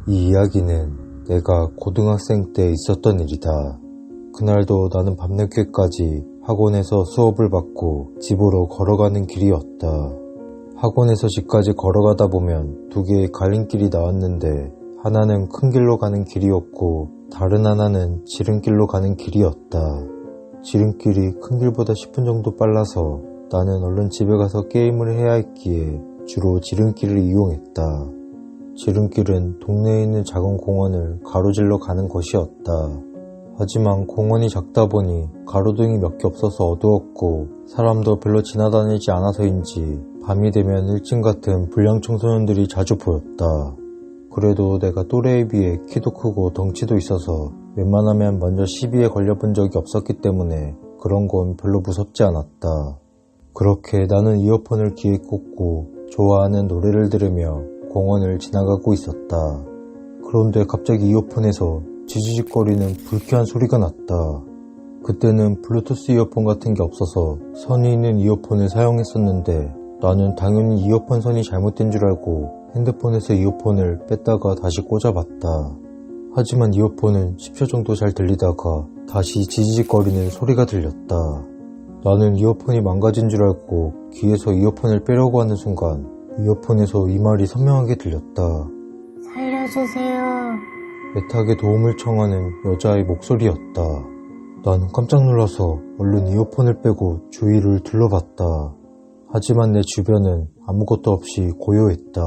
이 이야기는 내가 고등학생 때 있었던 일이다. 그날도 나는 밤늦게까지 학원에서 수업을 받고 집으로 걸어가는 길이었다. 학원에서 집까지 걸어가다 보면 두 개의 갈림길이 나왔는데 하나는 큰 길로 가는 길이었고 다른 하나는 지름길로 가는 길이었다. 지름길이 큰 길보다 10분 정도 빨라서 나는 얼른 집에 가서 게임을 해야 했기에 주로 지름길을 이용했다. 지름길은 동네에 있는 작은 공원을 가로질러 가는 것이었다. 하지만 공원이 작다 보니 가로등이 몇 개 없어서 어두웠고 사람도 별로 지나다니지 않아서인지 밤이 되면 일진 같은 불량 청소년들이 자주 보였다. 그래도 내가 또래에 비해 키도 크고 덩치도 있어서 웬만하면 먼저 시비에 걸려본 적이 없었기 때문에 그런 건 별로 무섭지 않았다. 그렇게 나는 이어폰을 귀에 꽂고 좋아하는 노래를 들으며 공원을 지나가고 있었다. 그런데 갑자기 이어폰에서 지지직거리는 불쾌한 소리가 났다. 그때는 블루투스 이어폰 같은 게 없어서 선이 있는 이어폰을 사용했었는데 나는 당연히 이어폰 선이 잘못된 줄 알고 핸드폰에서 이어폰을 뺐다가 다시 꽂아봤다. 하지만 이어폰은 10초 정도 잘 들리다가 다시 지지직거리는 소리가 들렸다. 나는 이어폰이 망가진 줄 알고 귀에서 이어폰을 빼려고 하는 순간 이어폰에서 이 말이 선명하게 들렸다. 살려주세요. 애타게 도움을 청하는 여자의 목소리였다. 나는 깜짝 놀라서 얼른 이어폰을 빼고 주위를 둘러봤다. 하지만 내 주변은 아무것도 없이 고요했다.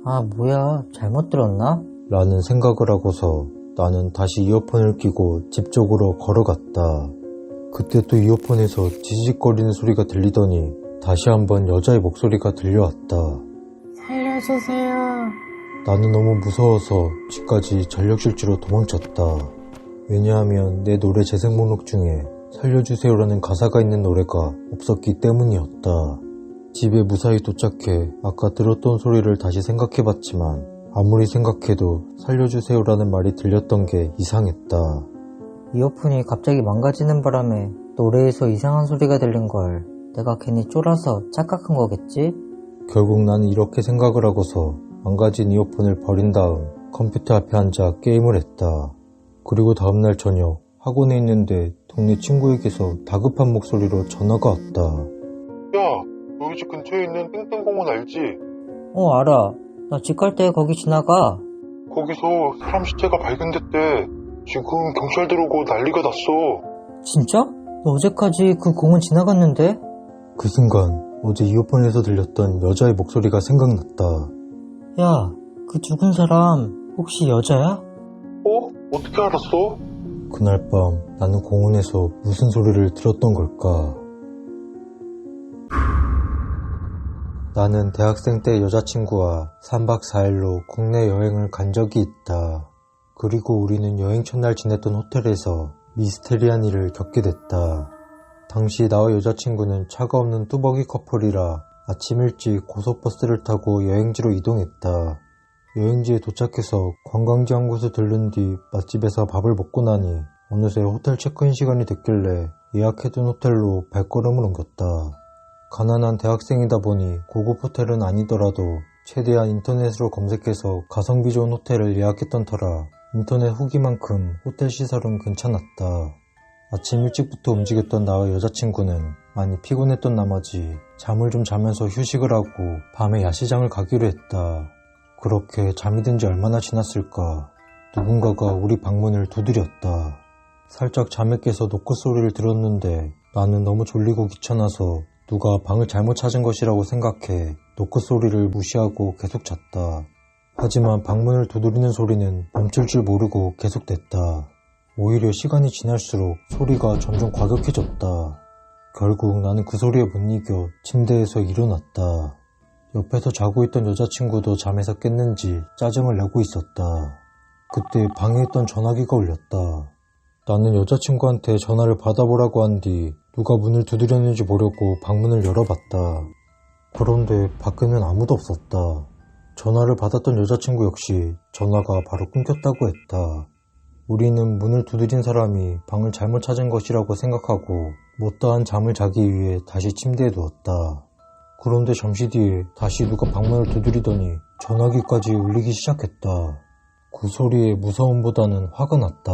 아, 뭐야, 잘못 들었나? 라는 생각을 하고서 나는 다시 이어폰을 끼고 집 쪽으로 걸어갔다. 그때 또 이어폰에서 지직거리는 소리가 들리더니 다시 한번 여자의 목소리가 들려왔다. 살려주세요. 나는 너무 무서워서 집까지 전력질주로 도망쳤다. 왜냐하면 내 노래 재생 목록 중에 살려주세요라는 가사가 있는 노래가 없었기 때문이었다. 집에 무사히 도착해 아까 들었던 소리를 다시 생각해봤지만 아무리 생각해도 살려주세요라는 말이 들렸던 게 이상했다. 이어폰이 갑자기 망가지는 바람에 노래에서 이상한 소리가 들린 걸 내가 괜히 쫄아서 착각한 거겠지? 결국 나는 이렇게 생각을 하고서 망가진 이어폰을 버린 다음 컴퓨터 앞에 앉아 게임을 했다. 그리고 다음날 저녁 학원에 있는데 동네 친구에게서 다급한 목소리로 전화가 왔다. 야, 너희 집 근처에 있는 땡땡공원 알지? 알아. 나 집 갈 때 거기 지나가. 거기서 사람 시체가 발견됐대. 지금 경찰 들어오고 난리가 났어. 진짜? 너 어제까지 그 공원 지나갔는데? 그 순간 어제 이어폰에서 들렸던 여자의 목소리가 생각났다. 야, 그 죽은 사람 혹시 여자야? 어떻게 알았어? 그날 밤 나는 공원에서 무슨 소리를 들었던 걸까? 나는 대학생 때 여자친구와 3박 4일로 국내 여행을 간 적이 있다. 그리고 우리는 여행 첫날 지냈던 호텔에서 미스테리한 일을 겪게 됐다. 당시 나와 여자친구는 차가 없는 뚜벅이 커플이라 아침 일찍 고속버스를 타고 여행지로 이동했다. 여행지에 도착해서 관광지 한 곳을 들른 뒤 맛집에서 밥을 먹고 나니 어느새 호텔 체크인 시간이 됐길래 예약해둔 호텔로 발걸음을 옮겼다. 가난한 대학생이다 보니 고급 호텔은 아니더라도 최대한 인터넷으로 검색해서 가성비 좋은 호텔을 예약했던 터라 인터넷 후기만큼 호텔 시설은 괜찮았다. 아침 일찍부터 움직였던 나와 여자친구는 많이 피곤했던 나머지 잠을 좀 자면서 휴식을 하고 밤에 야시장을 가기로 했다. 그렇게 잠이 든 지 얼마나 지났을까. 누군가가 우리 방문을 두드렸다. 살짝 잠에 깨서 노크 소리를 들었는데 나는 너무 졸리고 귀찮아서 누가 방을 잘못 찾은 것이라고 생각해 노크 소리를 무시하고 계속 잤다. 하지만 방문을 두드리는 소리는 멈출 줄 모르고 계속됐다. 오히려 시간이 지날수록 소리가 점점 과격해졌다. 결국 나는 그 소리에 못 이겨 침대에서 일어났다. 옆에서 자고 있던 여자친구도 잠에서 깼는지 짜증을 내고 있었다. 그때 방에 있던 전화기가 울렸다. 나는 여자친구한테 전화를 받아보라고 한 뒤 누가 문을 두드렸는지 보려고 방문을 열어봤다. 그런데 밖에는 아무도 없었다. 전화를 받았던 여자친구 역시 전화가 바로 끊겼다고 했다. 우리는 문을 두드린 사람이 방을 잘못 찾은 것이라고 생각하고 못다한 잠을 자기 위해 다시 침대에 누웠다. 그런데 잠시 뒤에 다시 누가 방문을 두드리더니 전화기까지 울리기 시작했다. 그 소리에 무서움보다는 화가 났다.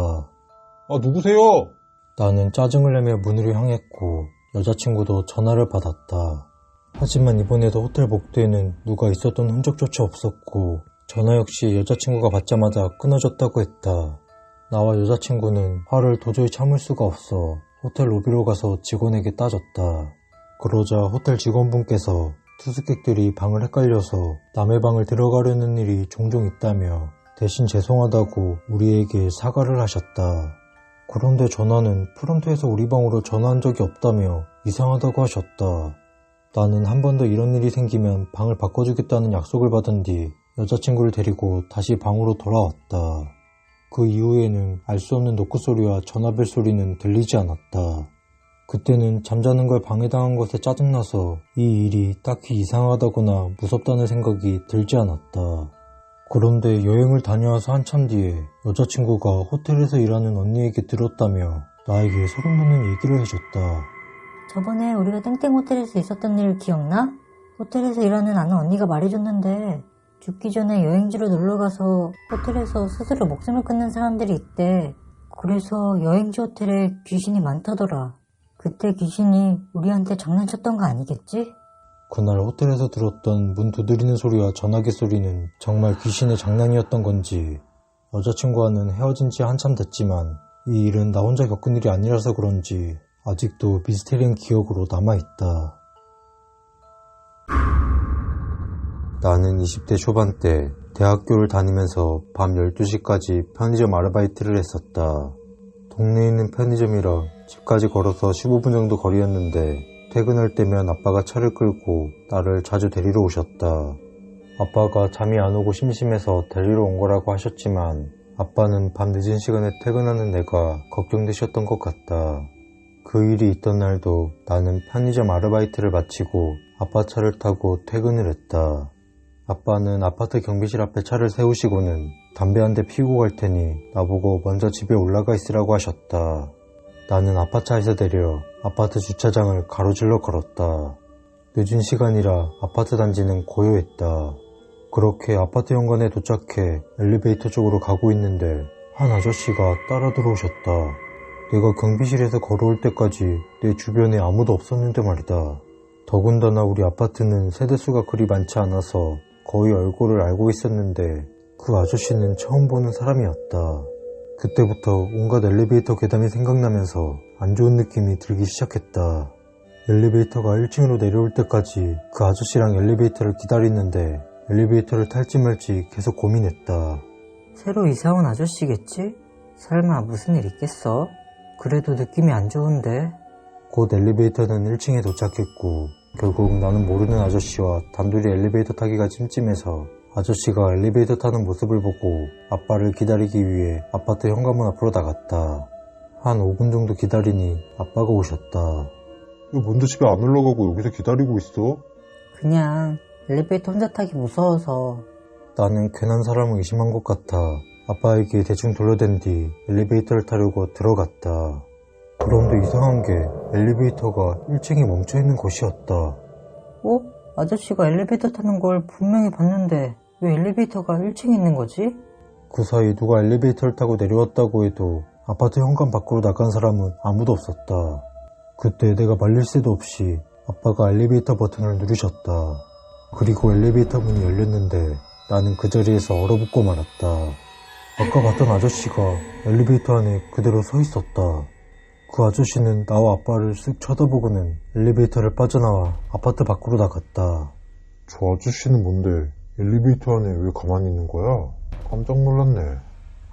아, 누구세요? 나는 짜증을 내며 문으로 향했고 여자친구도 전화를 받았다. 하지만 이번에도 호텔 복도에는 누가 있었던 흔적조차 없었고 전화 역시 여자친구가 받자마자 끊어졌다고 했다. 나와 여자친구는 화를 도저히 참을 수가 없어 호텔 로비로 가서 직원에게 따졌다. 그러자 호텔 직원분께서 투숙객들이 방을 헷갈려서 남의 방을 들어가려는 일이 종종 있다며 대신 죄송하다고 우리에게 사과를 하셨다. 그런데 전화는 프론트에서 우리 방으로 전화한 적이 없다며 이상하다고 하셨다. 나는 한 번 더 이런 일이 생기면 방을 바꿔주겠다는 약속을 받은 뒤 여자친구를 데리고 다시 방으로 돌아왔다. 그 이후에는 알 수 없는 노크 소리와 전화벨 소리는 들리지 않았다. 그때는 잠자는 걸 방해당한 것에 짜증나서 이 일이 딱히 이상하다거나 무섭다는 생각이 들지 않았다. 그런데 여행을 다녀와서 한참 뒤에 여자친구가 호텔에서 일하는 언니에게 들었다며 나에게 소름 돋는 얘기를 해줬다. 저번에 우리가 땡땡 호텔에서 있었던 일 기억나? 호텔에서 일하는 아는 언니가 말해줬는데 죽기 전에 여행지로 놀러가서 호텔에서 스스로 목숨을 끊는 사람들이 있대. 그래서 여행지 호텔에 귀신이 많다더라. 그때 귀신이 우리한테 장난쳤던 거 아니겠지? 그날 호텔에서 들었던 문 두드리는 소리와 전화기 소리는 정말 귀신의 장난이었던 건지 여자친구와는 헤어진 지 한참 됐지만 이 일은 나 혼자 겪은 일이 아니라서 그런지 아직도 미스테리한 기억으로 남아있다. 나는 20대 초반 때 대학교를 다니면서 밤 12시까지 편의점 아르바이트를 했었다. 동네에 있는 편의점이라 집까지 걸어서 15분 정도 거리였는데 퇴근할 때면 아빠가 차를 끌고 나를 자주 데리러 오셨다. 아빠가 잠이 안 오고 심심해서 데리러 온 거라고 하셨지만 아빠는 밤 늦은 시간에 퇴근하는 내가 걱정되셨던 것 같다. 그 일이 있던 날도 나는 편의점 아르바이트를 마치고 아빠 차를 타고 퇴근을 했다. 아빠는 아파트 경비실 앞에 차를 세우시고는 담배 한 대 피우고 갈 테니 나보고 먼저 집에 올라가 있으라고 하셨다. 나는 아파트에서 내려 아파트 주차장을 가로질러 걸었다. 늦은 시간이라 아파트 단지는 고요했다. 그렇게 아파트 현관에 도착해 엘리베이터 쪽으로 가고 있는데 한 아저씨가 따라 들어오셨다. 내가 경비실에서 걸어올 때까지 내 주변에 아무도 없었는데 말이다. 더군다나 우리 아파트는 세대수가 그리 많지 않아서 거의 얼굴을 알고 있었는데 그 아저씨는 처음 보는 사람이었다. 그때부터 온갖 엘리베이터 계단이 생각나면서 안 좋은 느낌이 들기 시작했다. 엘리베이터가 1층으로 내려올 때까지 그 아저씨랑 엘리베이터를 기다리는데 엘리베이터를 탈지 말지 계속 고민했다. 새로 이사 온 아저씨겠지? 설마 무슨 일 있겠어? 그래도 느낌이 안 좋은데? 곧 엘리베이터는 1층에 도착했고 결국 나는 모르는 아저씨와 단둘이 엘리베이터 타기가 찜찜해서 아저씨가 엘리베이터 타는 모습을 보고 아빠를 기다리기 위해 아파트 현관문 앞으로 나갔다. 한 5분 정도 기다리니 아빠가 오셨다. 왜 먼저 집에 안 올라가고 여기서 기다리고 있어? 그냥 엘리베이터 혼자 타기 무서워서. 나는 괜한 사람을 의심한 것 같아 아빠에게 대충 돌려댄 뒤 엘리베이터를 타려고 들어갔다. 그런데 이상한 게 엘리베이터가 1층에 멈춰있는 곳이었다. 어? 아저씨가 엘리베이터 타는 걸 분명히 봤는데 왜 엘리베이터가 1층에 있는 거지? 그 사이 누가 엘리베이터를 타고 내려왔다고 해도 아파트 현관 밖으로 나간 사람은 아무도 없었다. 그때 내가 말릴 새도 없이 아빠가 엘리베이터 버튼을 누르셨다. 그리고 엘리베이터 문이 열렸는데 나는 그 자리에서 얼어붙고 말았다. 아까 봤던 아저씨가 엘리베이터 안에 그대로 서 있었다. 그 아저씨는 나와 아빠를 쓱 쳐다보고는 엘리베이터를 빠져나와 아파트 밖으로 나갔다. 저 아저씨는 뭔데 엘리베이터 안에 왜 가만히 있는 거야? 깜짝 놀랐네.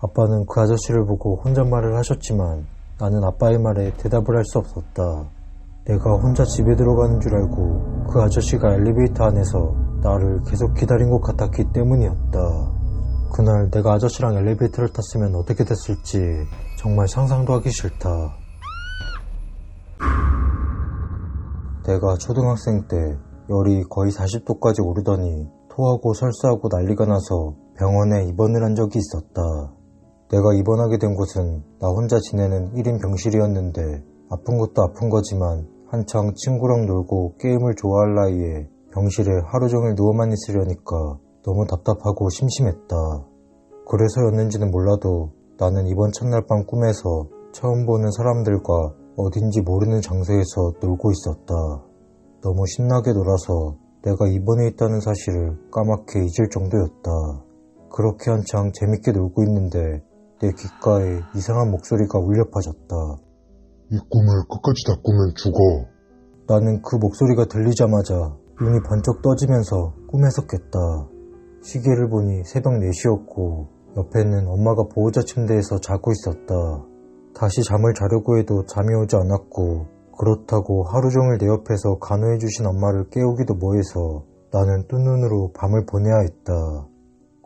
아빠는 그 아저씨를 보고 혼잣말을 하셨지만 나는 아빠의 말에 대답을 할 수 없었다. 내가 혼자 집에 들어가는 줄 알고 그 아저씨가 엘리베이터 안에서 나를 계속 기다린 것 같았기 때문이었다. 그날 내가 아저씨랑 엘리베이터를 탔으면 어떻게 됐을지 정말 상상도 하기 싫다. 내가 초등학생 때 열이 거의 40도까지 오르더니 토하고 설사하고 난리가 나서 병원에 입원을 한 적이 있었다. 내가 입원하게 된 곳은 나 혼자 지내는 1인 병실이었는데 아픈 것도 아픈 거지만 한창 친구랑 놀고 게임을 좋아할 나이에 병실에 하루 종일 누워만 있으려니까 너무 답답하고 심심했다. 그래서였는지는 몰라도 나는 이번 첫날 밤 꿈에서 처음 보는 사람들과 어딘지 모르는 장소에서 놀고 있었다. 너무 신나게 놀아서 내가 입원해 있다는 사실을 까맣게 잊을 정도였다. 그렇게 한창 재밌게 놀고 있는데 내 귓가에 이상한 목소리가 울려 퍼졌다. 이 꿈을 끝까지 다 꾸면 죽어. 나는 그 목소리가 들리자마자 눈이 번쩍 떠지면서 꿈에서 깼다. 시계를 보니 새벽 4시였고 옆에는 엄마가 보호자 침대에서 자고 있었다. 다시 잠을 자려고 해도 잠이 오지 않았고 그렇다고 하루 종일 내 옆에서 간호해주신 엄마를 깨우기도 뭐해서 나는 뜬 눈으로 밤을 보내야 했다.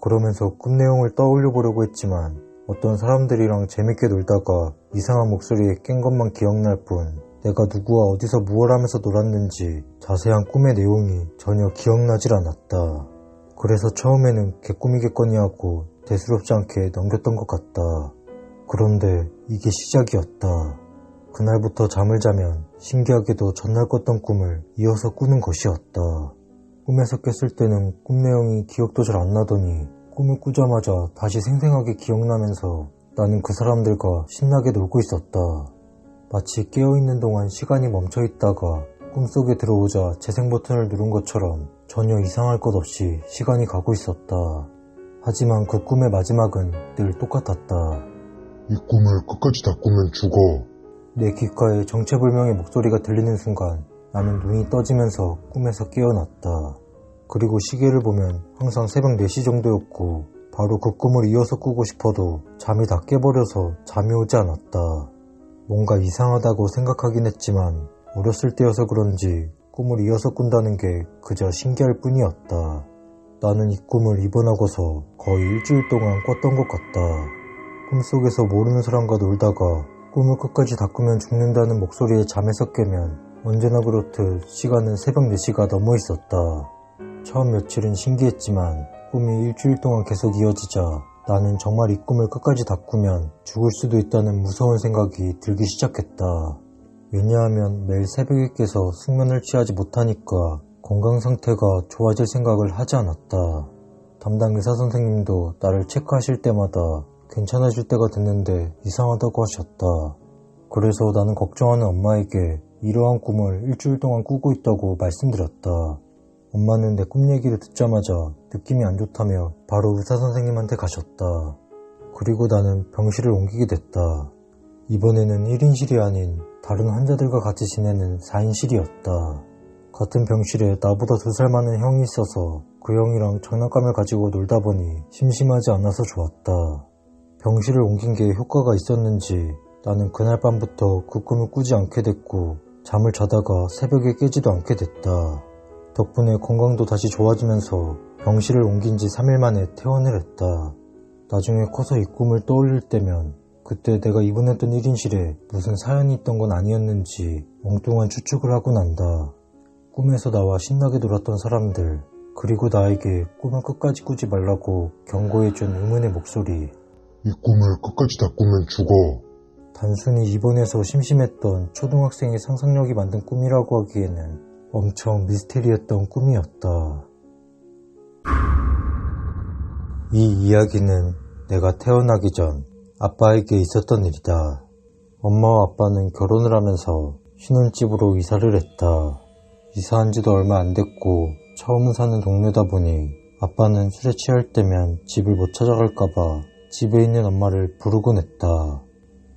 그러면서 꿈 내용을 떠올려 보려고 했지만 어떤 사람들이랑 재밌게 놀다가 이상한 목소리에 깬 것만 기억날 뿐 내가 누구와 어디서 무얼 하면서 놀았는지 자세한 꿈의 내용이 전혀 기억나질 않았다. 그래서 처음에는 개꿈이겠거니 하고 대수롭지 않게 넘겼던 것 같다. 그런데 이게 시작이었다. 그날부터 잠을 자면 신기하게도 전날 꿨던 꿈을 이어서 꾸는 것이었다. 꿈에서 깼을 때는 꿈 내용이 기억도 잘 안 나더니 꿈을 꾸자마자 다시 생생하게 기억나면서 나는 그 사람들과 신나게 놀고 있었다. 마치 깨어있는 동안 시간이 멈춰있다가 꿈속에 들어오자 재생 버튼을 누른 것처럼 전혀 이상할 것 없이 시간이 가고 있었다. 하지만 그 꿈의 마지막은 늘 똑같았다. 이 꿈을 끝까지 다 꾸면 죽어. 내 귓가에 정체불명의 목소리가 들리는 순간 나는 눈이 떠지면서 꿈에서 깨어났다. 그리고 시계를 보면 항상 새벽 4시 정도였고 바로 그 꿈을 이어서 꾸고 싶어도 잠이 다 깨버려서 잠이 오지 않았다. 뭔가 이상하다고 생각하긴 했지만 어렸을 때여서 그런지 꿈을 이어서 꾼다는 게 그저 신기할 뿐이었다. 나는 이 꿈을 입원하고서 거의 일주일 동안 꿨던 것 같다. 꿈속에서 모르는 사람과 놀다가 꿈을 끝까지 다 꾸면 죽는다는 목소리에 잠에서 깨면 언제나 그렇듯 시간은 새벽 4시가 넘어 있었다. 처음 며칠은 신기했지만 꿈이 일주일 동안 계속 이어지자 나는 정말 이 꿈을 끝까지 다 꾸면 죽을 수도 있다는 무서운 생각이 들기 시작했다. 왜냐하면 매일 새벽에 깨서 숙면을 취하지 못하니까 건강 상태가 좋아질 생각을 하지 않았다. 담당 의사 선생님도 나를 체크하실 때마다 괜찮아질 때가 됐는데 이상하다고 하셨다. 그래서 나는 걱정하는 엄마에게 이러한 꿈을 일주일 동안 꾸고 있다고 말씀드렸다. 엄마는 내 꿈 얘기를 듣자마자 느낌이 안 좋다며 바로 의사 선생님한테 가셨다. 그리고 나는 병실을 옮기게 됐다. 이번에는 1인실이 아닌 다른 환자들과 같이 지내는 4인실이었다. 같은 병실에 나보다 2살 많은 형이 있어서 그 형이랑 장난감을 가지고 놀다 보니 심심하지 않아서 좋았다. 병실을 옮긴 게 효과가 있었는지 나는 그날 밤부터 그 꿈을 꾸지 않게 됐고 잠을 자다가 새벽에 깨지도 않게 됐다. 덕분에 건강도 다시 좋아지면서 병실을 옮긴 지 3일 만에 퇴원을 했다. 나중에 커서 이 꿈을 떠올릴 때면 그때 내가 입원했던 1인실에 무슨 사연이 있던 건 아니었는지 엉뚱한 추측을 하곤 한다. 꿈에서 나와 신나게 놀았던 사람들, 그리고 나에게 꿈을 끝까지 꾸지 말라고 경고해준 의문의 목소리. 이 꿈을 끝까지 다 꾸면 죽어. 단순히 입원해서 심심했던 초등학생의 상상력이 만든 꿈이라고 하기에는 엄청 미스테리했던 꿈이었다. 이 이야기는 내가 태어나기 전 아빠에게 있었던 일이다. 엄마와 아빠는 결혼을 하면서 신혼집으로 이사를 했다. 이사한 지도 얼마 안 됐고 처음 사는 동네다 보니 아빠는 술에 취할 때면 집을 못 찾아갈까봐 집에 있는 엄마를 부르곤 했다.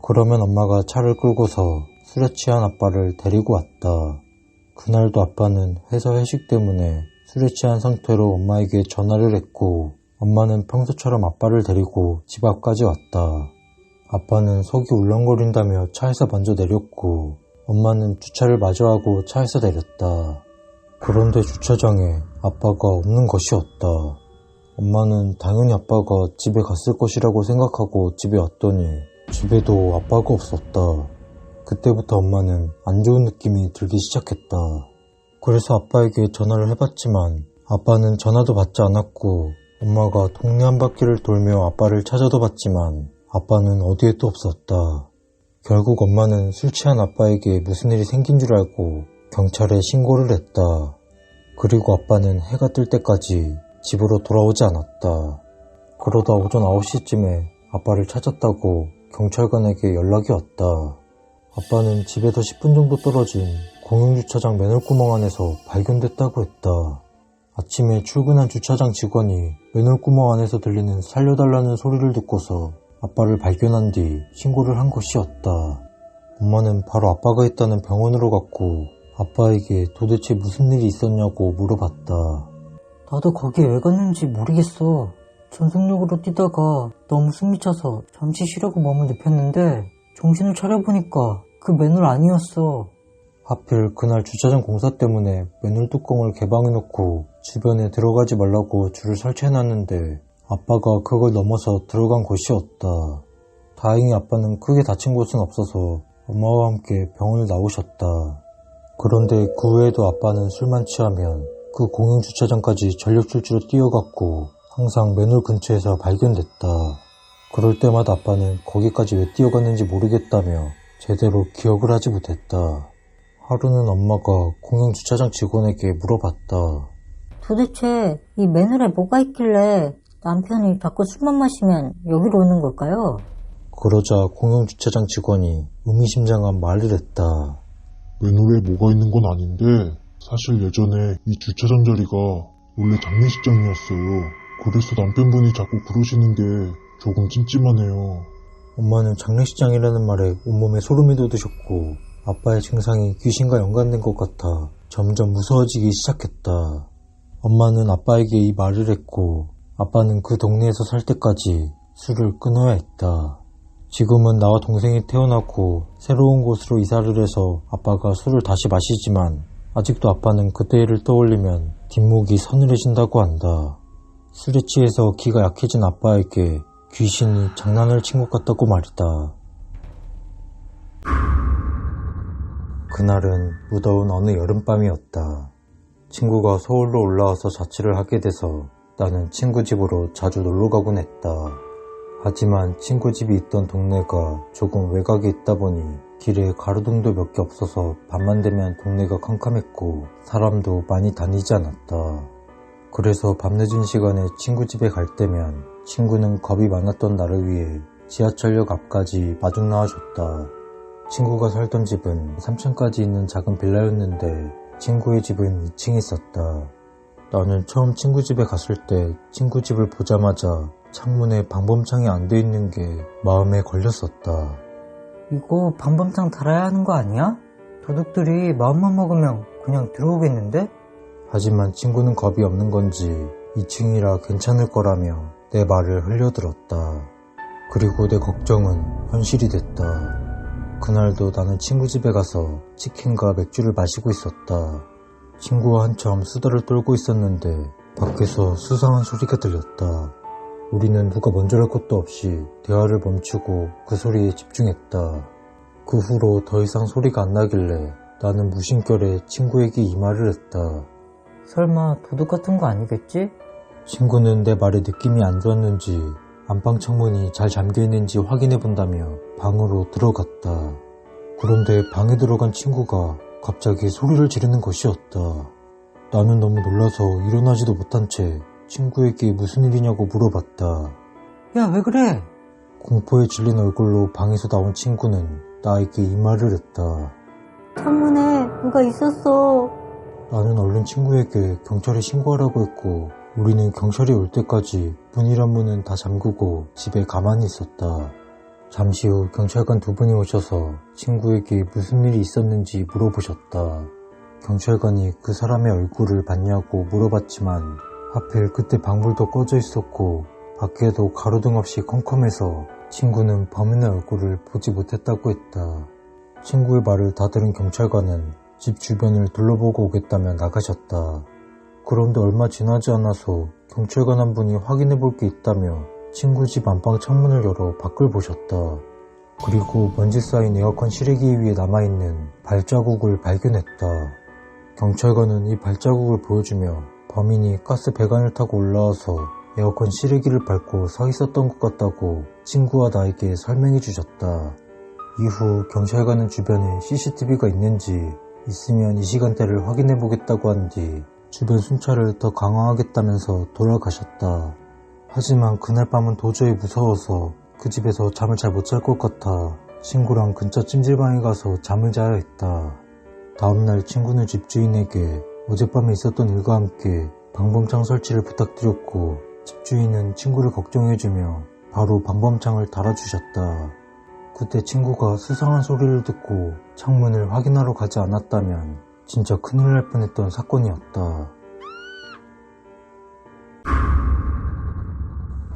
그러면 엄마가 차를 끌고서 술에 취한 아빠를 데리고 왔다. 그날도 아빠는 회사 회식 때문에 술에 취한 상태로 엄마에게 전화를 했고 엄마는 평소처럼 아빠를 데리고 집 앞까지 왔다. 아빠는 속이 울렁거린다며 차에서 먼저 내렸고 엄마는 주차를 마저하고 차에서 내렸다. 그런데 주차장에 아빠가 없는 것이었다. 엄마는 당연히 아빠가 집에 갔을 것이라고 생각하고 집에 왔더니 집에도 아빠가 없었다. 그때부터 엄마는 안 좋은 느낌이 들기 시작했다. 그래서 아빠에게 전화를 해봤지만 아빠는 전화도 받지 않았고 엄마가 동네 한 바퀴를 돌며 아빠를 찾아도 봤지만 아빠는 어디에도 없었다. 결국 엄마는 술 취한 아빠에게 무슨 일이 생긴 줄 알고 경찰에 신고를 했다. 그리고 아빠는 해가 뜰 때까지 집으로 돌아오지 않았다. 그러다 오전 9시쯤에 아빠를 찾았다고 경찰관에게 연락이 왔다. 아빠는 집에서 10분 정도 떨어진 공용주차장 맨홀구멍 안에서 발견됐다고 했다. 아침에 출근한 주차장 직원이 맨홀구멍 안에서 들리는 살려달라는 소리를 듣고서 아빠를 발견한 뒤 신고를 한 것이었다. 엄마는 바로 아빠가 있다는 병원으로 갔고 아빠에게 도대체 무슨 일이 있었냐고 물어봤다. 나도 거기에 왜 갔는지 모르겠어. 전속력으로 뛰다가 너무 숨이 차서 잠시 쉬려고 몸을 눕혔는데 정신을 차려보니까 그 맨홀 아니었어. 하필 그날 주차장 공사 때문에 맨홀 뚜껑을 개방해놓고 주변에 들어가지 말라고 줄을 설치해놨는데 아빠가 그걸 넘어서 들어간 곳이었다. 다행히 아빠는 크게 다친 곳은 없어서 엄마와 함께 병원을 나오셨다. 그런데 그 후에도 아빠는 술만 취하면 그 공용주차장까지 전력질주로 뛰어갔고 항상 맨홀 근처에서 발견됐다. 그럴 때마다 아빠는 거기까지 왜 뛰어갔는지 모르겠다며 제대로 기억을 하지 못했다. 하루는 엄마가 공용주차장 직원에게 물어봤다. 도대체 이 맨홀에 뭐가 있길래 남편이 자꾸 술만 마시면 여기로 오는 걸까요? 그러자 공용주차장 직원이 의미심장한 말을 했다. 맨홀에 뭐가 있는 건 아닌데 사실 예전에 이 주차장 자리가 원래 장례식장이었어요. 그래서 남편분이 자꾸 그러시는 게 조금 찜찜하네요. 엄마는 장례식장이라는 말에 온몸에 소름이 돋으셨고 아빠의 증상이 귀신과 연관된 것 같아 점점 무서워지기 시작했다. 엄마는 아빠에게 이 말을 했고 아빠는 그 동네에서 살 때까지 술을 끊어야 했다. 지금은 나와 동생이 태어나고 새로운 곳으로 이사를 해서 아빠가 술을 다시 마시지만 아직도 아빠는 그때 일을 떠올리면 뒷목이 서늘해진다고 한다. 술에 취해서 기가 약해진 아빠에게 귀신이 장난을 친 것 같다고 말이다. 그날은 무더운 어느 여름밤이었다. 친구가 서울로 올라와서 자취를 하게 돼서 나는 친구 집으로 자주 놀러 가곤 했다. 하지만 친구 집이 있던 동네가 조금 외곽에 있다 보니 길에 가로등도 몇 개 없어서 밤만 되면 동네가 캄캄했고 사람도 많이 다니지 않았다. 그래서 밤늦은 시간에 친구 집에 갈 때면 친구는 겁이 많았던 나를 위해 지하철역 앞까지 마중 나와줬다. 친구가 살던 집은 3층까지 있는 작은 빌라였는데 친구의 집은 2층에 있었다. 나는 처음 친구 집에 갔을 때 친구 집을 보자마자 창문에 방범창이 안 돼 있는 게 마음에 걸렸었다. 이거 방범창 달아야 하는 거 아니야? 도둑들이 마음만 먹으면 그냥 들어오겠는데? 하지만 친구는 겁이 없는 건지 2층이라 괜찮을 거라며 내 말을 흘려들었다. 그리고 내 걱정은 현실이 됐다. 그날도 나는 친구 집에 가서 치킨과 맥주를 마시고 있었다. 친구와 한참 수다를 떨고 있었는데 밖에서 수상한 소리가 들렸다. 우리는 누가 먼저랄 것도 없이 대화를 멈추고 그 소리에 집중했다. 그 후로 더 이상 소리가 안 나길래 나는 무심결에 친구에게 이 말을 했다. 설마 도둑 같은 거 아니겠지? 친구는 내 말에 느낌이 안 좋았는지 안방 창문이 잘 잠겨있는지 확인해 본다며 방으로 들어갔다. 그런데 방에 들어간 친구가 갑자기 소리를 지르는 것이었다. 나는 너무 놀라서 일어나지도 못한 채 친구에게 무슨 일이냐고 물어봤다. 야, 왜 그래? 공포에 질린 얼굴로 방에서 나온 친구는 나에게 이 말을 했다. 창문에 누가 있었어. 나는 얼른 친구에게 경찰에 신고하라고 했고 우리는 경찰이 올 때까지 문이란 문은 다 잠그고 집에 가만히 있었다. 잠시 후 경찰관 2분이 오셔서 친구에게 무슨 일이 있었는지 물어보셨다. 경찰관이 그 사람의 얼굴을 봤냐고 물어봤지만 하필 그때 방불도 꺼져 있었고 밖에도 가로등 없이 컴컴해서 친구는 범인의 얼굴을 보지 못했다고 했다. 친구의 말을 다 들은 경찰관은 집 주변을 둘러보고 오겠다며 나가셨다. 그런데 얼마 지나지 않아서 경찰관 한 분이 확인해 볼 게 있다며 친구 집 안방 창문을 열어 밖을 보셨다. 그리고 먼지 쌓인 에어컨 실외기 위에 남아있는 발자국을 발견했다. 경찰관은 이 발자국을 보여주며 범인이 가스 배관을 타고 올라와서 에어컨 실외기를 밟고 서 있었던 것 같다고 친구와 나에게 설명해 주셨다. 이후 경찰관은 주변에 CCTV가 있는지 있으면 이 시간대를 확인해 보겠다고 한 뒤 주변 순찰을 더 강화하겠다면서 돌아가셨다. 하지만 그날 밤은 도저히 무서워서 그 집에서 잠을 잘 못 잘 것 같아 친구랑 근처 찜질방에 가서 잠을 자야 했다. 다음날 친구는 집주인에게 어젯밤에 있었던 일과 함께 방범창 설치를 부탁드렸고 집주인은 친구를 걱정해주며 바로 방범창을 달아주셨다. 그때 친구가 수상한 소리를 듣고 창문을 확인하러 가지 않았다면 진짜 큰일 날 뻔했던 사건이었다.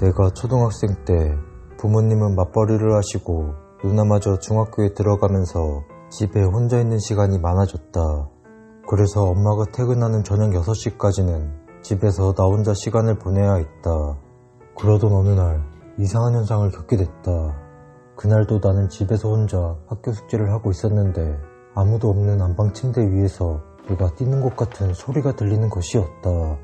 내가 초등학생 때 부모님은 맞벌이를 하시고 누나마저 중학교에 들어가면서 집에 혼자 있는 시간이 많아졌다. 그래서 엄마가 퇴근하는 저녁 6시까지는 집에서 나 혼자 시간을 보내야 했다. 그러던 어느 날 이상한 현상을 겪게 됐다. 그날도 나는 집에서 혼자 학교 숙제를 하고 있었는데 아무도 없는 안방 침대 위에서 누가 뛰는 것 같은 소리가 들리는 것이었다.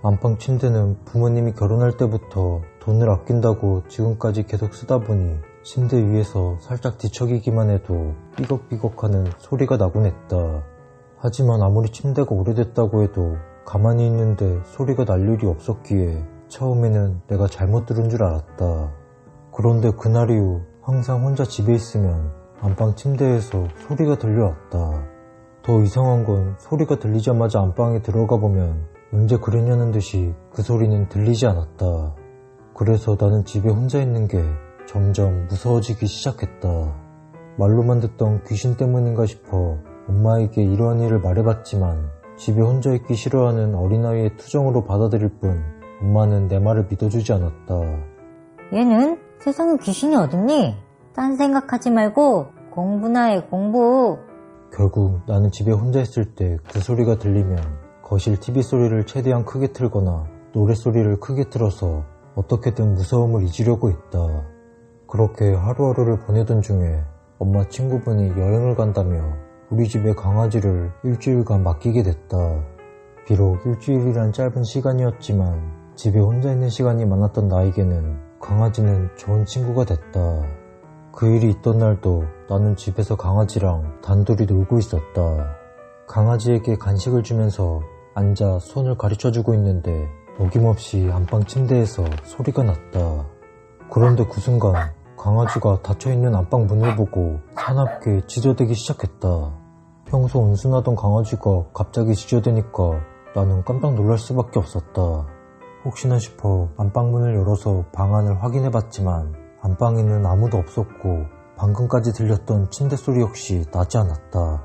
안방 침대는 부모님이 결혼할 때부터 돈을 아낀다고 지금까지 계속 쓰다 보니 침대 위에서 살짝 뒤척이기만 해도 삐걱삐걱하는 소리가 나곤 했다. 하지만 아무리 침대가 오래됐다고 해도 가만히 있는데 소리가 날 일이 없었기에 처음에는 내가 잘못 들은 줄 알았다. 그런데 그날 이후 항상 혼자 집에 있으면 안방 침대에서 소리가 들려왔다. 더 이상한 건 소리가 들리자마자 안방에 들어가 보면 언제 그랬냐는 듯이 그 소리는 들리지 않았다. 그래서 나는 집에 혼자 있는 게 점점 무서워지기 시작했다. 말로만 듣던 귀신 때문인가 싶어 엄마에게 이러한 일을 말해봤지만 집에 혼자 있기 싫어하는 어린아이의 투정으로 받아들일 뿐 엄마는 내 말을 믿어주지 않았다. 얘는 세상에 귀신이 어딨니? 딴 생각하지 말고 공부나 해, 공부. 결국 나는 집에 혼자 있을 때 그 소리가 들리면 거실 TV 소리를 최대한 크게 틀거나 노랫소리를 크게 틀어서 어떻게든 무서움을 잊으려고 했다. 그렇게 하루하루를 보내던 중에 엄마 친구분이 여행을 간다며 우리 집에 강아지를 일주일간 맡기게 됐다. 비록 일주일이란 짧은 시간이었지만 집에 혼자 있는 시간이 많았던 나에게는 강아지는 좋은 친구가 됐다. 그 일이 있던 날도 나는 집에서 강아지랑 단둘이 놀고 있었다. 강아지에게 간식을 주면서 앉아 손을 가르쳐주고 있는데 어김없이 안방 침대에서 소리가 났다. 그런데 그 순간 강아지가 닫혀있는 안방 문을 보고 사납게 짖어대기 시작했다. 평소 온순하던 강아지가 갑자기 짖어대니까 나는 깜짝 놀랄 수밖에 없었다. 혹시나 싶어 안방문을 열어서 방 안을 확인해봤지만 안방에는 아무도 없었고 방금까지 들렸던 침대 소리 역시 나지 않았다.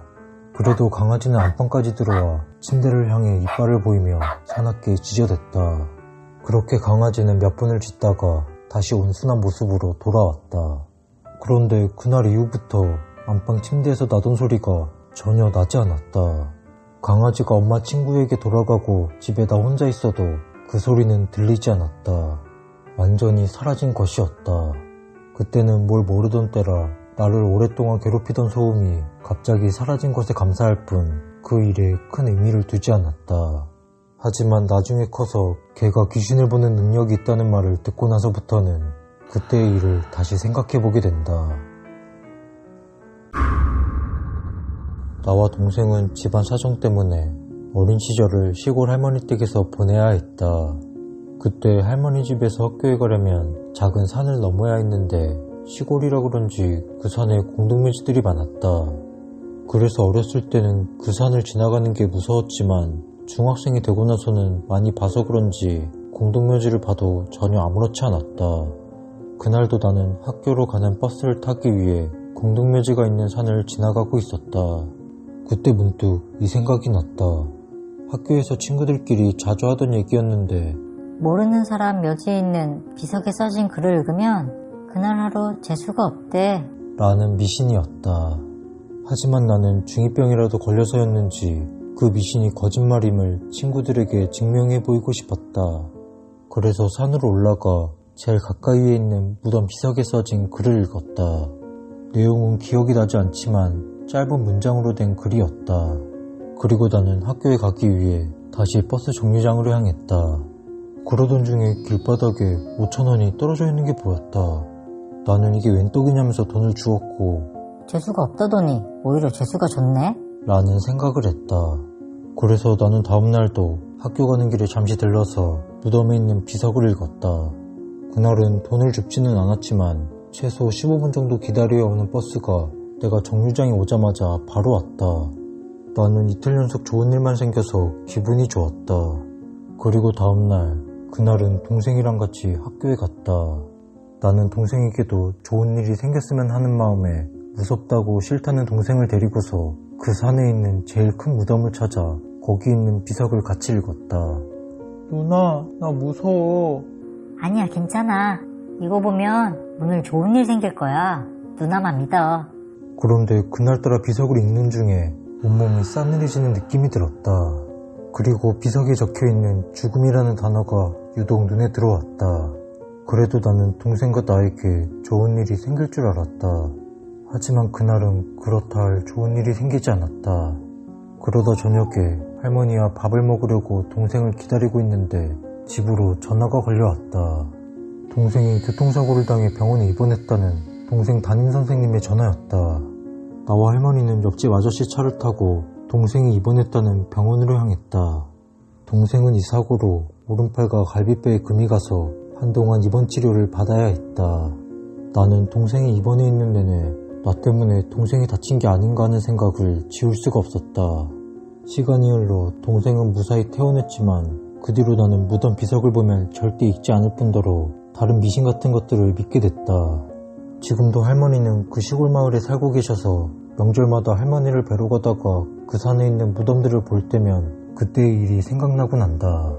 그래도 강아지는 안방까지 들어와 침대를 향해 이빨을 보이며 사납게 짖어댔다. 그렇게 강아지는 몇 분을 짖다가 다시 온순한 모습으로 돌아왔다. 그런데 그날 이후부터 안방 침대에서 나던 소리가 전혀 나지 않았다. 강아지가 엄마 친구에게 돌아가고 집에 나 혼자 있어도 그 소리는 들리지 않았다. 완전히 사라진 것이었다. 그때는 뭘 모르던 때라 나를 오랫동안 괴롭히던 소음이 갑자기 사라진 것에 감사할 뿐 그 일에 큰 의미를 두지 않았다. 하지만 나중에 커서 걔가 귀신을 보는 능력이 있다는 말을 듣고 나서부터는 그때의 일을 다시 생각해보게 된다. 나와 동생은 집안 사정 때문에 어린 시절을 시골 할머니 댁에서 보내야 했다. 그때 할머니 집에서 학교에 가려면 작은 산을 넘어야 했는데 시골이라 그런지 그 산에 공동묘지들이 많았다. 그래서 어렸을 때는 그 산을 지나가는 게 무서웠지만 중학생이 되고 나서는 많이 봐서 그런지 공동묘지를 봐도 전혀 아무렇지 않았다. 그날도 나는 학교로 가는 버스를 타기 위해 공동묘지가 있는 산을 지나가고 있었다. 그때 문득 이 생각이 났다. 학교에서 친구들끼리 자주 하던 얘기였는데 모르는 사람 묘지에 있는 비석에 써진 글을 읽으면 그날 하루 재수가 없대. 라는 미신이었다. 하지만 나는 중2병이라도 걸려서였는지 그 미신이 거짓말임을 친구들에게 증명해 보이고 싶었다. 그래서 산으로 올라가 제일 가까이에 있는 무덤 비석에 써진 글을 읽었다. 내용은 기억이 나지 않지만 짧은 문장으로 된 글이었다. 그리고 나는 학교에 가기 위해 다시 버스 정류장으로 향했다. 그러던 중에 길바닥에 5,000원이 떨어져 있는 게 보였다. 나는 이게 웬 떡이냐면서 돈을 주었고 재수가 없다더니 오히려 재수가 좋네? 라는 생각을 했다. 그래서 나는 다음날도 학교 가는 길에 잠시 들러서 무덤에 있는 비석을 읽었다. 그날은 돈을 줍지는 않았지만 최소 15분 정도 기다려야 오는 버스가 내가 정류장에 오자마자 바로 왔다. 나는 이틀 연속 좋은 일만 생겨서 기분이 좋았다. 그리고 다음날, 그날은 동생이랑 같이 학교에 갔다. 나는 동생에게도 좋은 일이 생겼으면 하는 마음에 무섭다고 싫다는 동생을 데리고서 그 산에 있는 제일 큰 무덤을 찾아 거기 있는 비석을 같이 읽었다. 누나, 나 무서워. 아니야, 괜찮아. 이거 보면 오늘 좋은 일 생길 거야. 누나만 믿어. 그런데 그날따라 비석을 읽는 중에 온몸이 싸늘해지는 느낌이 들었다. 그리고 비석에 적혀있는 죽음이라는 단어가 유독 눈에 들어왔다. 그래도 나는 동생과 나에게 좋은 일이 생길 줄 알았다. 하지만 그날은 그렇다 할 좋은 일이 생기지 않았다. 그러다 저녁에 할머니와 밥을 먹으려고 동생을 기다리고 있는데 집으로 전화가 걸려왔다. 동생이 교통사고를 당해 병원에 입원했다는 동생 담임선생님의 전화였다. 나와 할머니는 옆집 아저씨 차를 타고 동생이 입원했다는 병원으로 향했다. 동생은 이 사고로 오른팔과 갈비뼈에 금이 가서 한동안 입원 치료를 받아야 했다. 나는 동생이 입원해 있는 내내 나 때문에 동생이 다친 게 아닌가 하는 생각을 지울 수가 없었다. 시간이 흘러 동생은 무사히 퇴원했지만 그 뒤로 나는 무덤 비석을 보면 절대 잊지 않을 뿐더러 다른 미신 같은 것들을 믿게 됐다. 지금도 할머니는 그 시골 마을에 살고 계셔서 명절마다 할머니를 뵈러 가다가 그 산에 있는 무덤들을 볼 때면 그때의 일이 생각나곤 한다.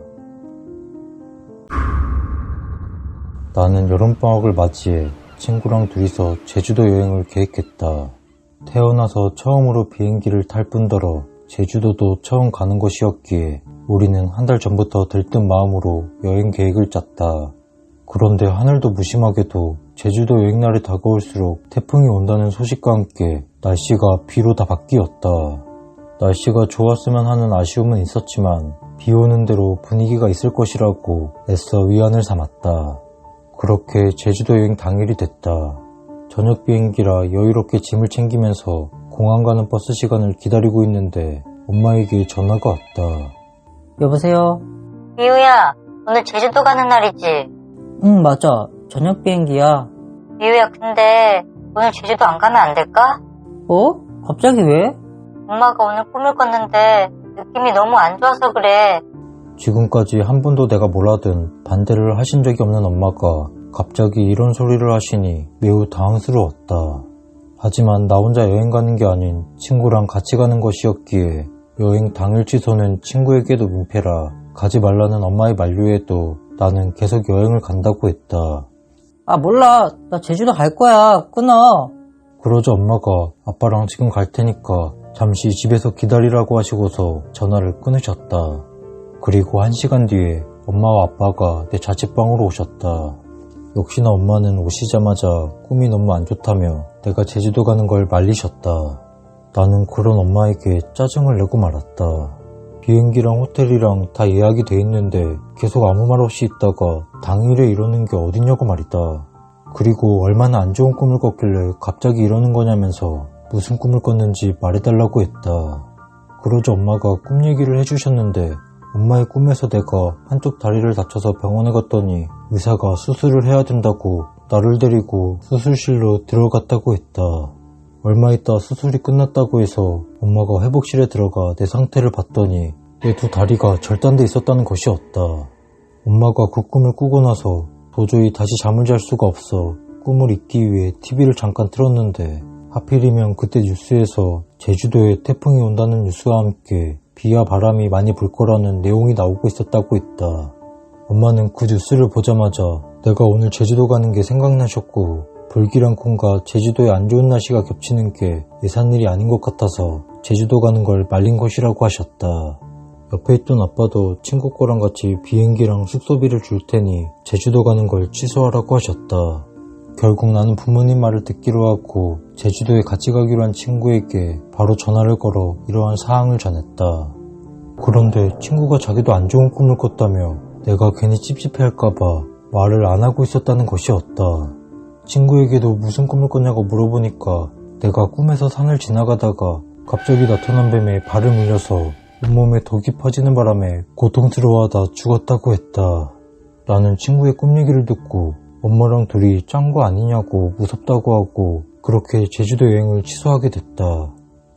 나는 여름방학을 맞이해 친구랑 둘이서 제주도 여행을 계획했다. 태어나서 처음으로 비행기를 탈 뿐더러 제주도도 처음 가는 것이었기에 우리는 한 달 전부터 들뜬 마음으로 여행 계획을 짰다. 그런데 하늘도 무심하게도 제주도 여행날이 다가올수록 태풍이 온다는 소식과 함께 날씨가 비로 다 바뀌었다. 날씨가 좋았으면 하는 아쉬움은 있었지만 비 오는 대로 분위기가 있을 것이라고 애써 위안을 삼았다. 그렇게 제주도 여행 당일이 됐다. 저녁 비행기라 여유롭게 짐을 챙기면서 공항 가는 버스 시간을 기다리고 있는데 엄마에게 전화가 왔다. 여보세요? 미우야, 오늘 제주도 가는 날이지? 응, 맞아. 저녁 비행기야. 미우야, 근데 오늘 제주도 안 가면 안 될까? 어? 갑자기 왜? 엄마가 오늘 꿈을 꿨는데 느낌이 너무 안 좋아서 그래. 지금까지 한 번도 내가 뭐라든 반대를 하신 적이 없는 엄마가 갑자기 이런 소리를 하시니 매우 당황스러웠다. 하지만 나 혼자 여행 가는 게 아닌 친구랑 같이 가는 것이었기에 여행 당일 취소는 친구에게도 민폐라 가지 말라는 엄마의 만류에도 나는 계속 여행을 간다고 했다. 아, 몰라. 나 제주도 갈 거야. 끊어. 그러자 엄마가 아빠랑 지금 갈 테니까 잠시 집에서 기다리라고 하시고서 전화를 끊으셨다. 그리고 1시간 뒤에 엄마와 아빠가 내 자취방으로 오셨다. 역시나 엄마는 오시자마자 꿈이 너무 안 좋다며 내가 제주도 가는 걸 말리셨다. 나는 그런 엄마에게 짜증을 내고 말았다. 비행기랑 호텔이랑 다 예약이 돼 있는데 계속 아무 말 없이 있다가 당일에 이러는 게 어딨냐고 말이다. 그리고 얼마나 안 좋은 꿈을 꿨길래 갑자기 이러는 거냐면서 무슨 꿈을 꿨는지 말해달라고 했다. 그러자 엄마가 꿈 얘기를 해주셨는데 엄마의 꿈에서 내가 한쪽 다리를 다쳐서 병원에 갔더니 의사가 수술을 해야 된다고 나를 데리고 수술실로 들어갔다고 했다. 얼마 있다 수술이 끝났다고 해서 엄마가 회복실에 들어가 내 상태를 봤더니 내 두 다리가 절단돼 있었다는 것이었다. 엄마가 그 꿈을 꾸고 나서 도저히 다시 잠을 잘 수가 없어 꿈을 잊기 위해 TV를 잠깐 틀었는데 하필이면 그때 뉴스에서 제주도에 태풍이 온다는 뉴스와 함께 비와 바람이 많이 불 거라는 내용이 나오고 있었다고 했다. 엄마는 그 뉴스를 보자마자 내가 오늘 제주도 가는 게 생각나셨고 불길한 꿈과 제주도의 안 좋은 날씨가 겹치는 게 예산 일이 아닌 것 같아서 제주도 가는 걸 말린 것이라고 하셨다. 옆에 있던 아빠도 친구 거랑 같이 비행기랑 숙소비를 줄 테니 제주도 가는 걸 취소하라고 하셨다. 결국 나는 부모님 말을 듣기로 하고 제주도에 같이 가기로 한 친구에게 바로 전화를 걸어 이러한 사항을 전했다. 그런데 친구가 자기도 안 좋은 꿈을 꿨다며 내가 괜히 찝찝해할까봐 말을 안 하고 있었다는 것이었다. 친구에게도 무슨 꿈을 꿨냐고 물어보니까 내가 꿈에서 산을 지나가다가 갑자기 나타난 뱀에 발을 물려서 온몸에 독이 퍼지는 바람에 고통스러워하다 죽었다고 했다. 나는 친구의 꿈 얘기를 듣고 엄마랑 둘이 짠 거 아니냐고 무섭다고 하고 그렇게 제주도 여행을 취소하게 됐다.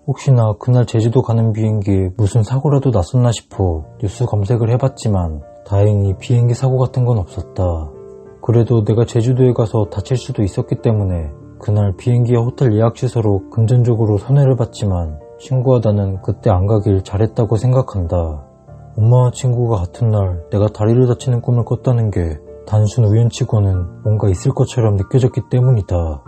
혹시나 그날 제주도 가는 비행기에 무슨 사고라도 났었나 싶어 뉴스 검색을 해봤지만 다행히 비행기 사고 같은 건 없었다. 그래도 내가 제주도에 가서 다칠 수도 있었기 때문에 그날 비행기와 호텔 예약 취소로 금전적으로 손해를 봤지만 친구와 나는 그때 안 가길 잘했다고 생각한다. 엄마와 친구가 같은 날 내가 다리를 다치는 꿈을 꿨다는 게 단순 우연치고는 뭔가 있을 것처럼 느껴졌기 때문이다.